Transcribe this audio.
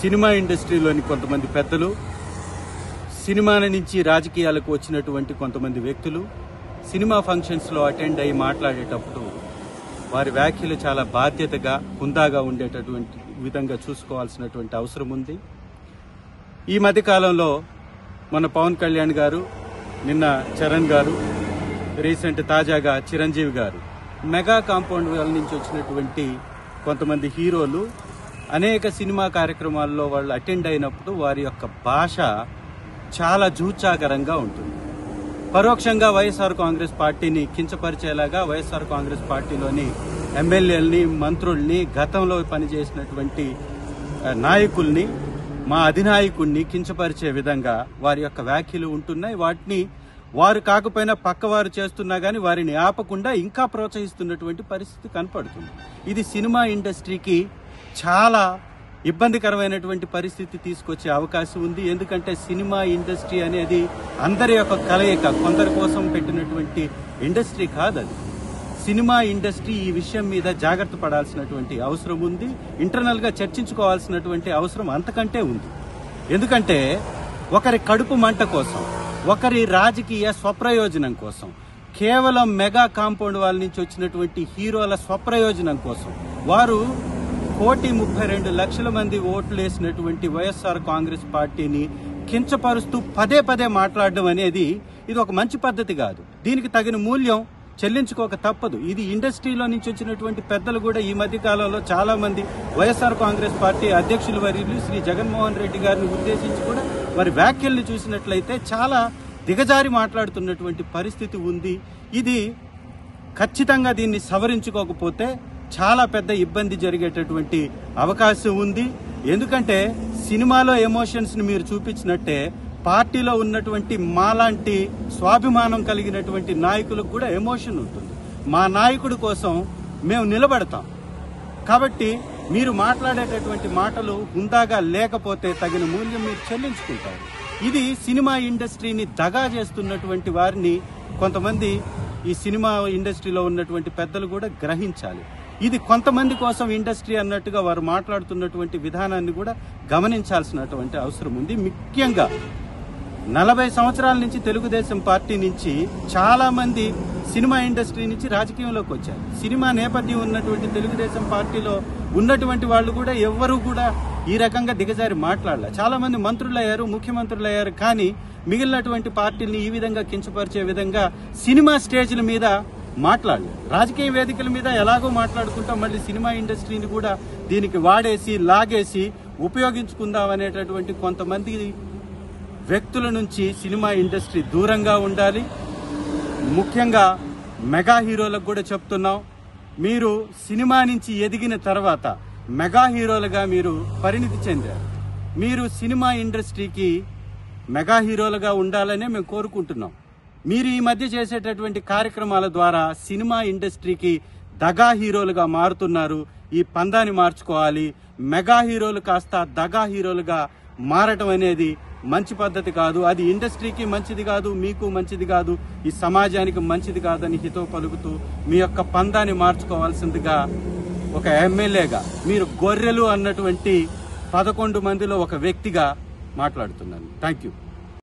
Cinema ఇండస్ట్రీలోని కొంతమంది పెద్దలు, సినిమాల నుంచి రాజకీయాలకు వచ్చినటువంటి కొంతమంది వ్యక్తులు సినిమా ఫంక్షన్స్లో అటెండ్ అయ్యి మాట్లాడేటప్పుడు వారి వ్యాఖ్యలు చాలా బాధ్యతగా, హుందాగా ఉండేటటువంటి విధంగా చూసుకోవాల్సినటువంటి అవసరం ఉంది. ఈ మధ్యకాలంలో మన పవన్ కళ్యాణ్ గారు, నిన్న చరణ్ గారు, రీసెంట్ తాజాగా చిరంజీవి గారు మెగా కాంపౌండ్ వాళ్ళ నుంచి వచ్చినటువంటి కొంతమంది హీరోలు అనేక సినిమా కార్యక్రమాల్లో వాళ్ళు అటెండ్ అయినప్పుడు వారి యొక్క భాష చాలా జూచాకరంగా ఉంటుంది. పరోక్షంగా వైఎస్ఆర్ కాంగ్రెస్ పార్టీని కించపరిచేలాగా, వైఎస్ఆర్ కాంగ్రెస్ పార్టీలోని ఎమ్మెల్యేలని, మంత్రుల్ని, గతంలో పనిచేసినటువంటి నాయకుల్ని, మా అధినాయకుడిని కించపరిచే విధంగా వారి యొక్క వ్యాఖ్యలు ఉంటున్నాయి. వాటిని వారు కాకపోయినా పక్కవారు చేస్తున్నా కానీ వారిని ఆపకుండా ఇంకా ప్రోత్సహిస్తున్నటువంటి పరిస్థితి కనపడుతుంది. ఇది సినిమా ఇండస్ట్రీకి చాలా ఇబ్బందికరమైనటువంటి పరిస్థితి తీసుకొచ్చే అవకాశం ఉంది. ఎందుకంటే సినిమా ఇండస్ట్రీ అనేది అందరి యొక్క కలయిక, కొందరి కోసం పెట్టినటువంటి ఇండస్ట్రీ కాదు అది. సినిమా ఇండస్ట్రీ ఈ విషయం మీద జాగ్రత్త పడాల్సినటువంటి అవసరం ఉంది. ఇంటర్నల్గా చర్చించుకోవాల్సినటువంటి అవసరం అంతకంటే ఉంది. ఎందుకంటే ఒకరి కడుపు మంట కోసం, ఒకరి రాజకీయ స్వప్రయోజనం కోసం, కేవలం మెగా కాంపౌండ్ వాళ్ళ నుంచి వచ్చినటువంటి హీరోల స్వప్రయోజనం కోసం వారు 1,32,00,000 మంది ఓట్లు వేసినటువంటి వైఎస్ఆర్ కాంగ్రెస్ పార్టీని కించపరుస్తూ పదే పదే మాట్లాడడం అనేది ఇది ఒక మంచి పద్ధతి కాదు. దీనికి తగిన మూల్యం చెల్లించుకోక తప్పదు. ఇది ఇండస్ట్రీలో నుంచి వచ్చినటువంటి పెద్దలు కూడా ఈ మధ్య కాలంలో చాలా మంది వైఎస్ఆర్ కాంగ్రెస్ పార్టీ అధ్యక్షులు వర్యులు శ్రీ జగన్మోహన్ రెడ్డి గారిని ఉద్దేశించి కూడా వారి వ్యాఖ్యల్ని చూసినట్లయితే చాలా దిగజారి మాట్లాడుతున్నటువంటి పరిస్థితి ఉంది. ఇది ఖచ్చితంగా దీన్ని సవరించుకోకపోతే చాలా పెద్ద ఇబ్బంది జరిగేటటువంటి అవకాశం ఉంది. ఎందుకంటే సినిమాలో ఎమోషన్స్ ని మీరు చూపించినట్టే పార్టీలో ఉన్నటువంటి మాలాంటి స్వాభిమానం కలిగినటువంటి నాయకులకు కూడా ఎమోషన్ ఉంటుంది. మా నాయకుడి కోసం మేము నిలబడతాం. కాబట్టి మీరు మాట్లాడేటటువంటి మాటలు హుందాగా లేకపోతే తగిన మూల్యం మీరు చెల్లించుకుంటారు. ఇది సినిమా ఇండస్ట్రీని దగా చేస్తున్నటువంటి వారిని కొంతమంది ఈ సినిమా ఇండస్ట్రీలో ఉన్నటువంటి పెద్దలు కూడా గ్రహించాలి. ఇది కొంతమంది కోసం ఇండస్ట్రీ అన్నట్టుగా వారు మాట్లాడుతున్నటువంటి విధానాన్ని కూడా గమనించాల్సినటువంటి అవసరం ఉంది. ముఖ్యంగా 40 సంవత్సరాల నుంచి తెలుగుదేశం పార్టీ నుంచి చాలా మంది సినిమా ఇండస్ట్రీ నుంచి రాజకీయంలోకి వచ్చారు. సినిమా నేపథ్యం ఉన్నటువంటి తెలుగుదేశం పార్టీలో ఉన్నటువంటి వాళ్ళు కూడా ఎవ్వరూ కూడా ఈ రకంగా దిగజారి మాట్లాడలే. చాలా మంది మంత్రులయ్యారు, ముఖ్యమంత్రులయ్యారు. కానీ మిగిలినటువంటి పార్టీల్ని ఈ విధంగా కించపరిచే విధంగా సినిమా స్టేజ్ల మీద మాట్లాడలేదు. రాజకీయ వేదికల మీద ఎలాగో మాట్లాడుకుంటాం, మళ్ళీ సినిమా ఇండస్ట్రీని కూడా దీనికి వాడేసి లాగేసి ఉపయోగించుకుందాం అనేటటువంటి కొంతమంది వ్యక్తుల నుంచి సినిమా ఇండస్ట్రీ దూరంగా ఉండాలి. ముఖ్యంగా మెగా హీరోలకు కూడా చెప్తున్నాం, మీరు సినిమా నుంచి ఎదిగిన తర్వాత మెగా హీరోలుగా మీరు పరిణితి చెందారు. మీరు సినిమా ఇండస్ట్రీకి మెగా హీరోలుగా ఉండాలనే మేము కోరుకుంటున్నాం. మీరు ఈ మధ్య చేసేటటువంటి కార్యక్రమాల ద్వారా సినిమా ఇండస్ట్రీకి దగా హీరోలుగా మారుతున్నారు. ఈ పందాన్ని మార్చుకోవాలి. మెగా హీరోలు కాస్త దగా హీరోలుగా మారటం అనేది మంచి పద్ధతి కాదు. అది ఇండస్ట్రీకి మంచిది కాదు, మీకు మంచిది కాదు, ఈ సమాజానికి మంచిది కాదని హితవు పలుకుతూ మీ యొక్క పందాన్ని మార్చుకోవాల్సిందిగా ఒక ఎమ్మెల్యేగా, మీరు గొర్రెలు అన్నటువంటి 11 మందిలో ఒక వ్యక్తిగా మాట్లాడుతున్నాను. Thank you.